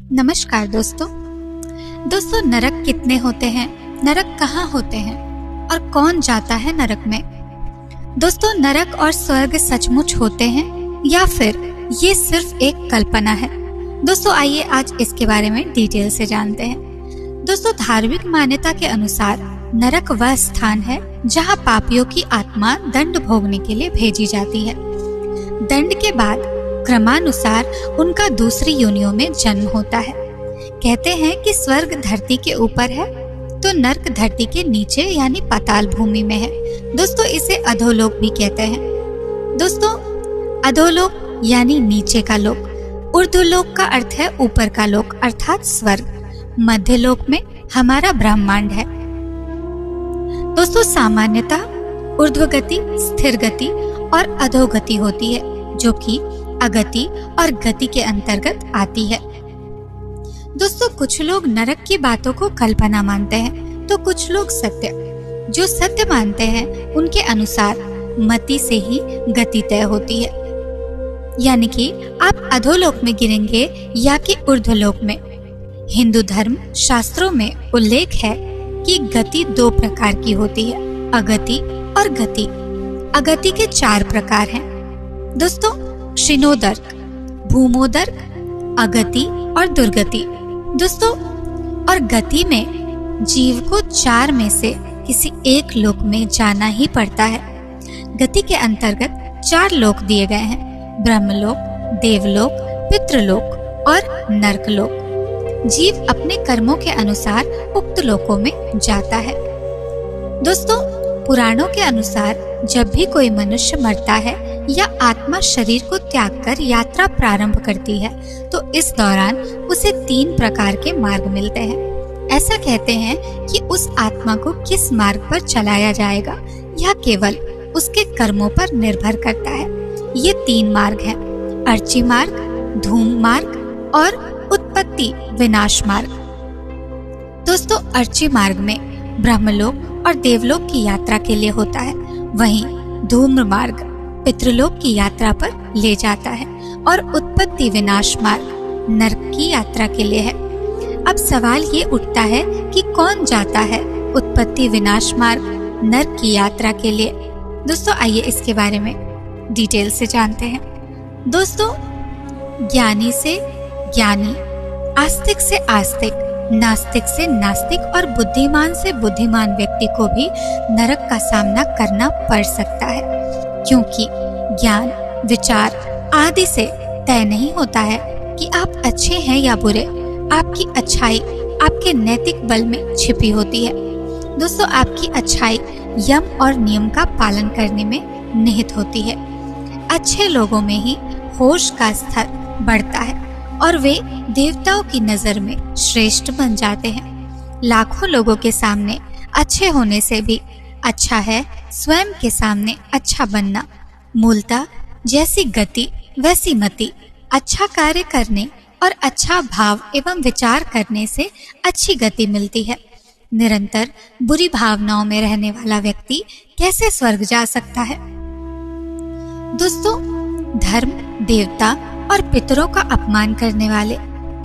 नमस्कार दोस्तों। नरक कितने होते हैं, नरक कहाँ होते हैं और कौन जाता है नरक में? दोस्तों, नरक और स्वर्ग सचमुच होते हैं या फिर ये सिर्फ एक कल्पना है? दोस्तों, आइए आज इसके बारे में डिटेल से जानते हैं। दोस्तों, धार्मिक मान्यता के अनुसार नरक वह स्थान है जहाँ पापियों की आत्मा दंड भोगने के लिए भेजी जाती है। दंड के बाद क्रमानुसार उनका दूसरी योनियों में जन्म होता है। कहते हैं कि स्वर्ग धरती के ऊपर है तो नरक धरती के नीचे यानी पाताल भूमि में है। दोस्तों, इसे अधोलोक भी कहते हैं। दोस्तों, अधोलोक यानी नीचे का लोक। ऊर्ध्वलोक का अर्थ है ऊपर का लोक अर्थात स्वर्ग। मध्यलोक में हमारा ब्रह्मांड है। दोस्तों, सामान्यतः ऊर्ध्वगति, स्थिर गति और अधोगति होती है, जो कि अगति और गति के अंतर्गत आती है। दोस्तों, कुछ लोग नरक की बातों को कल्पना मानते हैं तो कुछ लोग सत्य। जो सत्य मानते हैं उनके अनुसार मति से ही गति तय होती है, यानी कि आप अधोलोक में गिरेंगे या कि ऊर्ध्वलोक में। हिंदू धर्म शास्त्रों में उल्लेख है कि गति दो प्रकार की होती है, अगति और गति। अगति के 4 प्रकार हैं। दोस्तों, क्षीणोदर्क, भूमोदर्क, अगति और दुर्गति। दोस्तों, और गति में जीव को 4 में से किसी एक लोक में जाना ही पड़ता है। गति के अंतर्गत 4 लोक दिए गए हैं: ब्रह्मलोक, देवलोक, पितृलोक और नरकलोक। जीव अपने कर्मों के अनुसार उक्त लोकों में जाता है। दोस्तों, पुराणों के अनुसार जब भी कोई मनुष्य मरता है या आत्मा शरीर को त्याग कर यात्रा प्रारंभ करती है तो इस दौरान उसे 3 प्रकार के मार्ग मिलते हैं। ऐसा कहते हैं कि उस आत्मा को किस मार्ग पर चलाया जाएगा यह केवल उसके कर्मों पर निर्भर करता है। ये 3 मार्ग हैं: अर्ची मार्ग, धूम मार्ग और उत्पत्ति विनाश मार्ग। दोस्तों, अर्ची मार्ग में ब्रह्मलोक और देवलोक की यात्रा के लिए होता है, वहीं धूम्र मार्ग पितृलोक की यात्रा पर ले जाता है और उत्पत्ति विनाश मार्ग नरक की यात्रा के लिए है। अब सवाल ये उठता है कि कौन जाता है उत्पत्ति विनाश मार्ग नरक की यात्रा के लिए? दोस्तों, आइए इसके बारे में डिटेल से जानते हैं। दोस्तों, ज्ञानी से ज्ञानी, आस्तिक से आस्तिक, नास्तिक से नास्तिक और बुद्धिमान से बुद्धिमान व्यक्ति को भी नरक का सामना करना पड़ सकता है, क्योंकि ज्ञान, विचार आदि से तय नहीं होता है कि आप अच्छे हैं या बुरे। आपकी अच्छाई आपके नैतिक बल में छिपी होती है। दोस्तों, आपकी अच्छाई यम और नियम का पालन करने में निहित होती है। अच्छे लोगों में ही होश का स्तर बढ़ता है और वे देवताओं की नजर में श्रेष्ठ बन जाते हैं। लाखों लोगों के सामने अच्छे होने से भी अच्छा है स्वयं के सामने अच्छा बनना। मूलतः जैसी गति वैसी मति। अच्छा कार्य करने और अच्छा भाव एवं विचार करने से अच्छी गति मिलती है। निरंतर बुरी भावनाओं में रहने वाला व्यक्ति कैसे स्वर्ग जा सकता है? दोस्तों, धर्म, देवता और पितरों का अपमान करने वाले,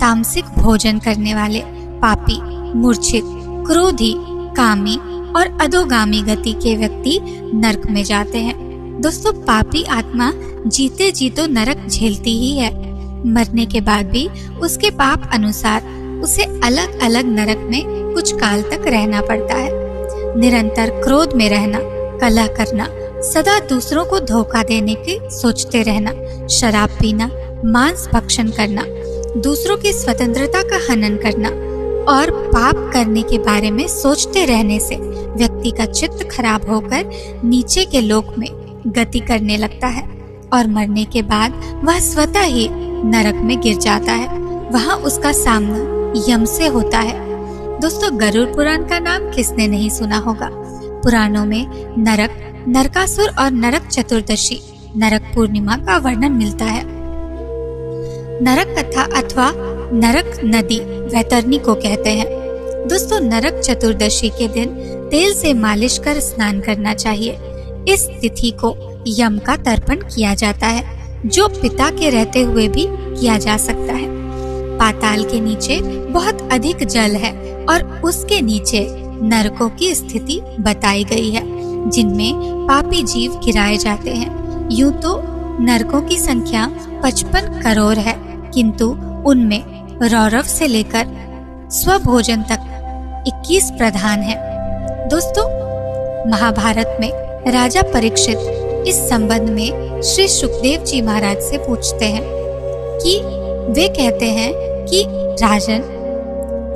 तामसिक भोजन करने वाले, पापी, मूर्छित, क्रोधी, कामी और अधोगामी गति के व्यक्ति नरक में जाते हैं। दोस्तों, पापी आत्मा जीते जी तो नरक झेलती ही है, मरने के बाद भी उसके पाप अनुसार उसे अलग अलग नरक में कुछ काल तक रहना पड़ता है। निरंतर क्रोध में रहना, कलह करना, सदा दूसरों को धोखा देने की सोचते रहना, शराब पीना, मांस भक्षण करना, दूसरों की स्वतंत्रता का हनन करना और पाप करने के बारे में सोचते रहने से व्यक्ति का चित्त खराब होकर नीचे के लोक में गति करने लगता है और मरने के बाद वह स्वतः ही नरक में गिर जाता है। वहाँ उसका सामना यम से होता है। दोस्तों, गरुड़ पुराण का नाम किसने नहीं सुना होगा? पुराणों में नरक, नरकासुर और नरक चतुर्दशी, नरक पूर्णिमा का वर्णन मिलता है। नरक कथा अथवा नरक नदी वैतरणी को कहते हैं। दोस्तों, नरक चतुर्दशी के दिन तेल से मालिश कर स्नान करना चाहिए। इस तिथि को यम का तर्पण किया जाता है, जो पिता के रहते हुए भी किया जा सकता है। पाताल के नीचे बहुत अधिक जल है और उसके नीचे नरकों की स्थिति बताई गई है, जिनमें पापी जीव गिराए जाते हैं। यूं तो नरकों की संख्या 55 करोड़ है, किंतु उनमें रौरव से लेकर स्वभोजन तक 21 प्रधान है। दोस्तों, महाभारत में राजा परीक्षित इस संबंध में श्री सुखदेव जी महाराज से पूछते हैं कि वे कहते हैं कि राजन,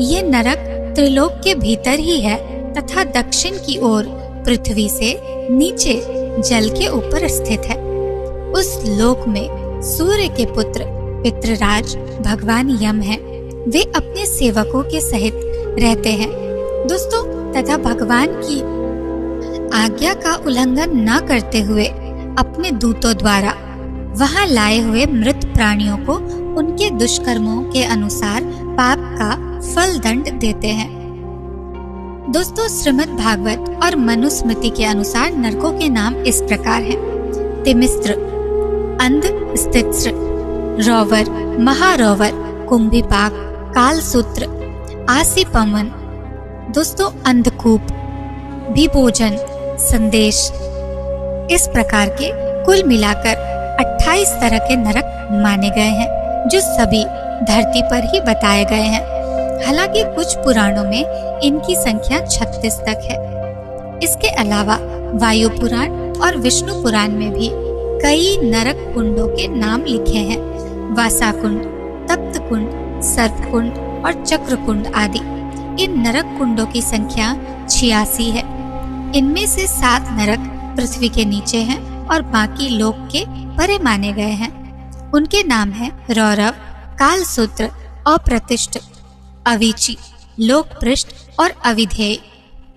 ये नरक त्रिलोक के भीतर ही है तथा दक्षिण की ओर पृथ्वी से नीचे जल के ऊपर स्थित है। उस लोक में सूर्य के पुत्र पितृराज भगवान यम हैं। वे अपने सेवकों के सहित रहते हैं। दोस्तों, तथा भगवान की आज्ञा का उल्लंघन न करते हुए अपने दूतों द्वारा वहां लाए हुए मृत प्राणियों को उनके दुष्कर्मों के अनुसार पाप का फल दंड देते हैं। दोस्तों, श्रीमद् भागवत और मनुस्मृति के अनुसार नरकों के नाम इस प्रकार हैं: तिमिस्त्र, अंध स्थित्स्र, रौवर, महारौवर, कुंभीपाक, कालसूत्र, आसीपमन। दोस्तों, अंधकूप, विभोजन, संदेश। इस प्रकार के कुल मिलाकर 28 तरह के नरक माने गए हैं, जो सभी धरती पर ही बताए गए हैं। हालांकि कुछ पुराणों में इनकी संख्या 36 तक है। इसके अलावा वायु पुराण और विष्णु पुराण में भी कई नरक कुंडों के नाम लिखे हैं: वासाकुंड, तप्त कुंड, सर्पकुंड और चक्रकुंड आदि। इन नरक कुंडों की संख्या 86 है। इनमें से 7 नरक पृथ्वी के नीचे हैं और बाकी लोक के परे माने गए हैं। उनके नाम हैं रौरव, कालसूत्र, अप्रतिष्ठ, अवीची, लोकपृष्ठ और अविधेय।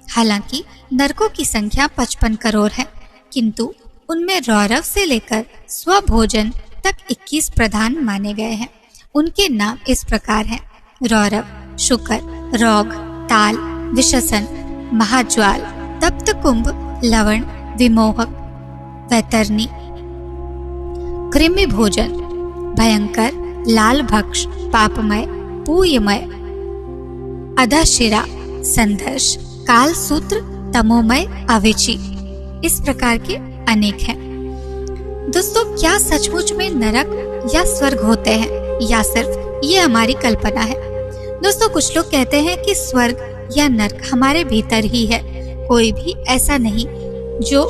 हालांकि नरकों की संख्या 55 करोड़ है, किंतु उनमें रौरव से लेकर स्वभोजन तक 21 प्रधान माने गए हैं। उनके नाम इस प्रकार हैं: रौरव, शुकर, रौग, ताल, विशसन, महाज्वाल, तप्त कुंभ, लवण, विमोहक, वैतरणी, कृमि भोजन, भयंकर, लाल भक्ष, पापमय, पूयमय, अधशिरा, संघर्ष, काल सूत्र, तमोमय, अविची। इस प्रकार के अनेक हैं। दोस्तों, क्या सचमुच में नरक या स्वर्ग होते हैं या सिर्फ ये हमारी कल्पना है? दोस्तों, कुछ लोग कहते हैं कि स्वर्ग या नरक हमारे भीतर ही है। कोई भी ऐसा नहीं जो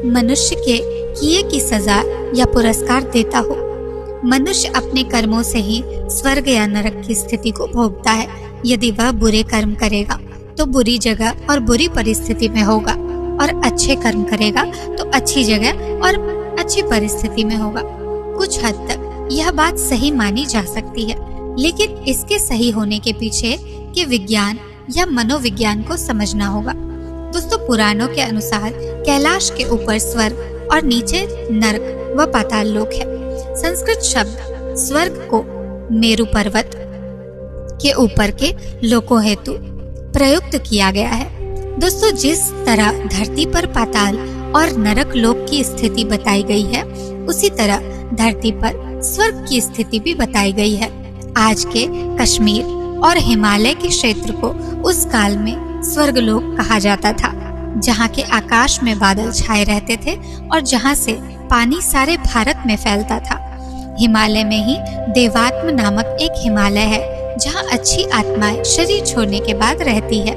मनुष्य के किए की सजा या पुरस्कार देता हो। मनुष्य अपने कर्मों से ही स्वर्ग या नरक की स्थिति को भोगता है। यदि वह बुरे कर्म करेगा तो बुरी जगह और बुरी परिस्थिति में होगा, और अच्छे कर्म करेगा तो अच्छी जगह और अच्छी परिस्थिति में होगा। कुछ हद तक यह बात सही मानी जा सकती है, लेकिन इसके सही होने के पीछे के विज्ञान या मनोविज्ञान को समझना होगा। दोस्तों, पुराणों के अनुसार कैलाश के ऊपर स्वर्ग और नीचे नरक व पाताल लोक है। संस्कृत शब्द स्वर्ग को मेरु पर्वत के ऊपर के लोकों हेतु प्रयुक्त किया गया है। दोस्तों, जिस तरह धरती पर पाताल और नरक लोक की स्थिति बताई गई है, उसी तरह धरती पर स्वर्ग की स्थिति भी बताई गई है। आज के कश्मीर और हिमालय के क्षेत्र को उस काल में स्वर्गलोक कहा जाता था, जहाँ के आकाश में बादल छाए रहते थे और जहाँ से पानी सारे भारत में फैलता था। हिमालय में ही देवात्म नामक एक हिमालय है, जहाँ अच्छी आत्माएं शरीर छोड़ने के बाद रहती है।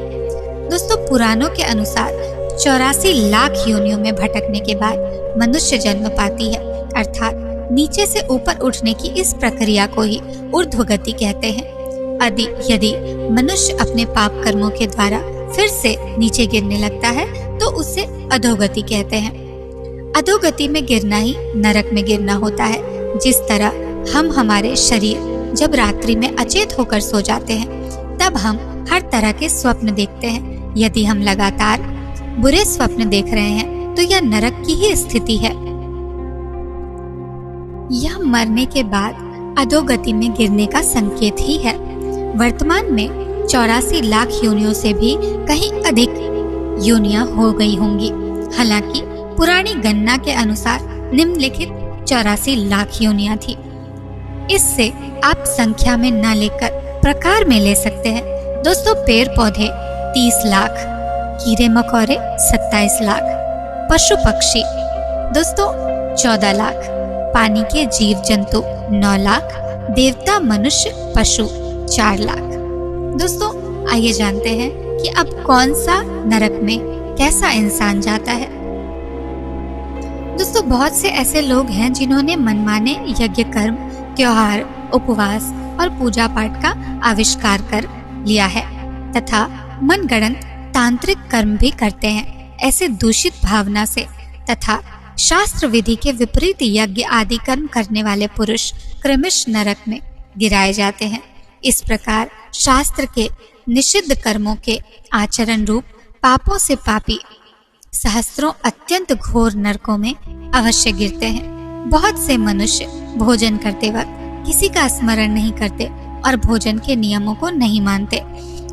दोस्तों, पुराणों के अनुसार 84 लाख योनियों में भटकने के बाद मनुष्य जन्म पाती है, अर्थात नीचे से ऊपर उठने की इस प्रक्रिया को ही ऊर्ध्वगति कहते हैं। यदि मनुष्य अपने पाप कर्मों के द्वारा फिर से नीचे गिरने लगता है तो उसे अधोगति कहते हैं। अधोगति में गिरना ही नरक में गिरना होता है। जिस तरह हम हमारे शरीर जब रात्रि में अचेत होकर सो जाते हैं, तब हम हर तरह के स्वप्न देखते हैं। यदि हम लगातार बुरे स्वप्न देख रहे हैं तो यह नरक की ही स्थिति है। यह मरने के बाद अधोगति में गिरने का संकेत ही है। वर्तमान में 84 लाख योनियों से भी कहीं अधिक योनियां हो गई होंगी। हालांकि पुरानी गणना के अनुसार निम्नलिखित 84 लाख योनियां थी। इससे आप संख्या में न लेकर प्रकार में ले सकते हैं। दोस्तों, पेड़ पौधे 30 लाख, कीड़े मकोड़े 27 लाख, पशु पक्षी दोस्तों 14 लाख, पानी के जीव जंतु 9 लाख, देवता मनुष्य पशु 4 लाख। दोस्तों, आइए जानते हैं कि अब कौन सा नरक में कैसा इंसान जाता है। दोस्तों, बहुत से ऐसे लोग हैं जिन्होंने मनमाने यज्ञ कर्म, त्योहार, उपवास और पूजा पाठ का आविष्कार कर लिया है तथा मनगढ़ंत तांत्रिक कर्म भी करते हैं। ऐसे दूषित भावना से तथा शास्त्र विधि के विपरीत यज्ञ आदि कर्म करने वाले पुरुष क्रमश नरक में गिराए जाते हैं। इस प्रकार शास्त्र के निषिद्ध कर्मों के आचरण रूप पापों से पापी सहस्त्रों अत्यंत घोर नरकों में अवश्य गिरते हैं। बहुत से मनुष्य भोजन करते वक्त किसी का स्मरण नहीं करते और भोजन के नियमों को नहीं मानते।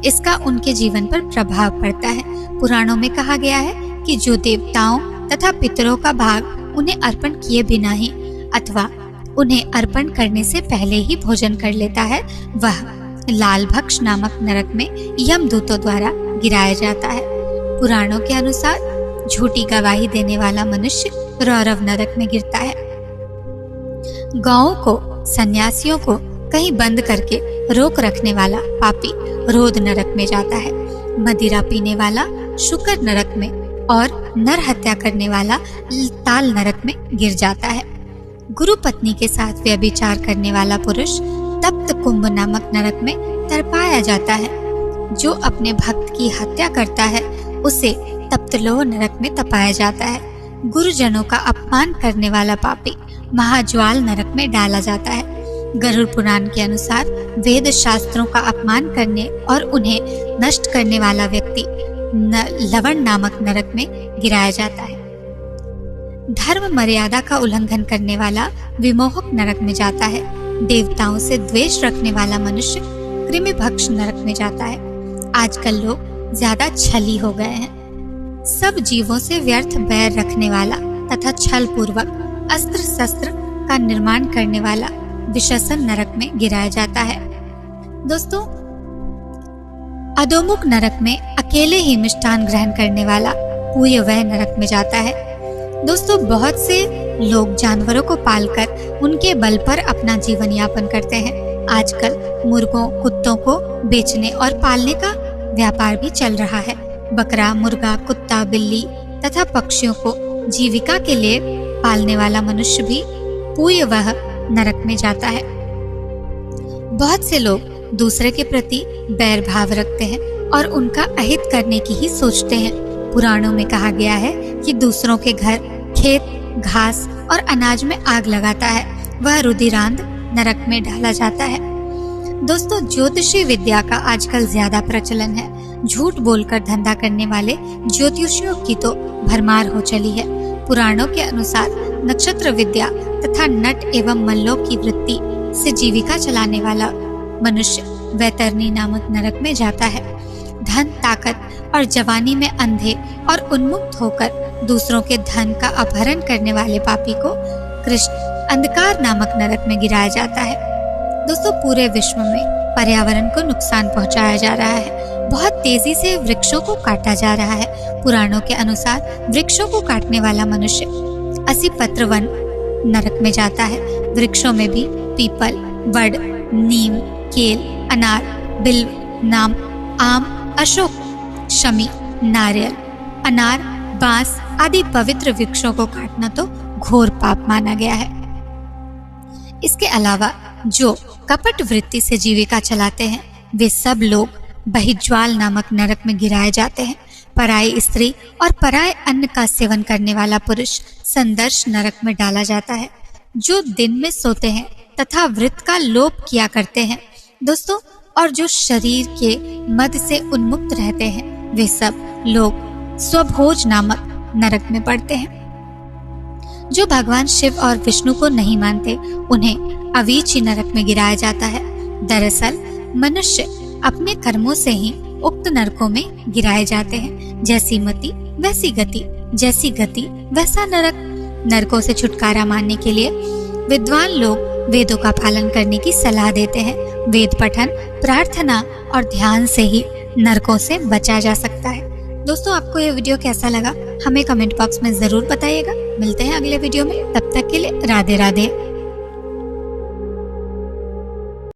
इसका उनके जीवन पर प्रभाव पड़ता है। पुराणों में कहा गया है कि जो देवताओं तथा पितरों का भाग उन्हें अर्पण किए बिना ही अथवा उन्हें अर्पण करने से पहले ही भोजन कर लेता है, वह लालभक्ष नामक नरक में यमदूतों द्वारा गिराया जाता है। पुराणों के अनुसार झूठी गवाही देने वाला मनुष्य रौरव नरक में गिरता है। गांवों को, सन्यासियों को कहीं बंद करके रोक रखने वाला पापी रोध नरक में जाता है। मदिरा पीने वाला शुकर नरक में और नर हत्या करने वाला ताल नरक में गिर जाता है। गुरु पत्नी के साथ व्यभिचार करने वाला पुरुष तप्त कुंभ नामक नरक में तड़पाया जाता है। जो अपने भक्त की हत्या करता है उसे तप्तलोह नरक में तपाया जाता है। गुरुजनों का अपमान करने वाला पापी महाज्वाल नरक में डाला जाता है। गरुड़ पुराण के अनुसार वेद शास्त्रों का अपमान करने और उन्हें नष्ट करने वाला व्यक्ति लवण नामक नरक में गिराया जाता है। धर्म मर्यादा का उल्लंघन करने वाला विमोहक नरक में जाता है। देवताओं से द्वेष रखने वाला मनुष्य कृमिभक्ष नरक में जाता है। आजकल लोग ज्यादा छली हो गए हैं। सब जीवों से व्यर्थ बैर रखने वाला तथा छल पूर्वक अस्त्र शस्त्र का निर्माण करने वाला विषसन नरक में गिराया जाता है। दोस्तों, अधोमुख नरक में अकेले ही मिष्ठान ग्रहण करने वाला पूयवह नरक में जाता है। दोस्तों, बहुत से लोग जानवरों को पालकर उनके बल पर अपना जीवन यापन करते हैं। आजकल मुर्गों, कुत्तों को बेचने और पालने का व्यापार भी चल रहा है। बकरा, मुर्गा, कुत्ता, बिल्ली तथा पक्षियों को जीविका के लिए पालने वाला मनुष्य भी पूयवह नरक में जाता है। बहुत से लोग दूसरे के प्रति बैर भाव रखते हैं और उनका अहित करने की ही सोचते हैं। पुराणों में कहा गया है कि दूसरों के घर, खेत, घास और अनाज में आग लगाता है, वह रुधिरांध नरक में डाला जाता है। दोस्तों, ज्योतिषी विद्या का आजकल ज्यादा प्रचलन है। झूठ बोलकर धंधा करने वाले ज्योतिषियों की तो भरमार हो चली है। पुराणों के अनुसार नक्षत्र विद्या तथा नट एवं मल्लों की वृत्ति से जीविका चलाने वाला मनुष्य वैतरणी नामक नरक में जाता है। धन, ताकत और जवानी में अंधे और उन्मुक्त होकर दूसरों के धन का अपहरण करने वाले पापी को कृष्ण अंधकार नामक नरक में गिराया जाता है। दोस्तों, पूरे विश्व में पर्यावरण को नुकसान पहुंचाया जा रहा है। बहुत तेजी से वृक्षों को काटा जा रहा है। पुराणों के अनुसार वृक्षों को काटने वाला मनुष्य 80 पत्र वन नरक में जाता है। वृक्षों में भी पीपल, वड, नीम, केल, अनार, बिल्व, नाम, आम, अशोक, शमी, नारियल, अनार, बांस आदि पवित्र वृक्षों को काटना तो घोर पाप माना गया है। इसके अलावा जो कपट वृत्ति से जीविका चलाते हैं वे सब लोग बहिज्वाल नामक नरक में गिराए जाते हैं। पराई स्त्री और पराये अन्न का सेवन करने वाला पुरुष संदर्श नरक में डाला जाता है। जो दिन में सोते हैं तथा वृत्त का लोप किया करते हैं दोस्तों, और जो शरीर के मद से उन्मुक्त रहते हैं वे सब लोग स्वभोज नामक नरक में पड़ते हैं। जो भगवान शिव और विष्णु को नहीं मानते उन्हें अवीची नरक में गिराया जाता है। दरअसल मनुष्य अपने कर्मों से ही उक्त नरकों में गिराए जाते हैं। जैसी मति वैसी गति, जैसी गति वैसा नरक। नरकों से छुटकारा मानने के लिए विद्वान लोग वेदों का पालन करने की सलाह देते हैं। वेद पठन, प्रार्थना और ध्यान से ही नरकों से बचा जा सकता है। दोस्तों, आपको ये वीडियो कैसा लगा हमें कमेंट बॉक्स में जरूर बताइएगा। मिलते हैं अगले वीडियो में, तब तक के लिए राधे राधे।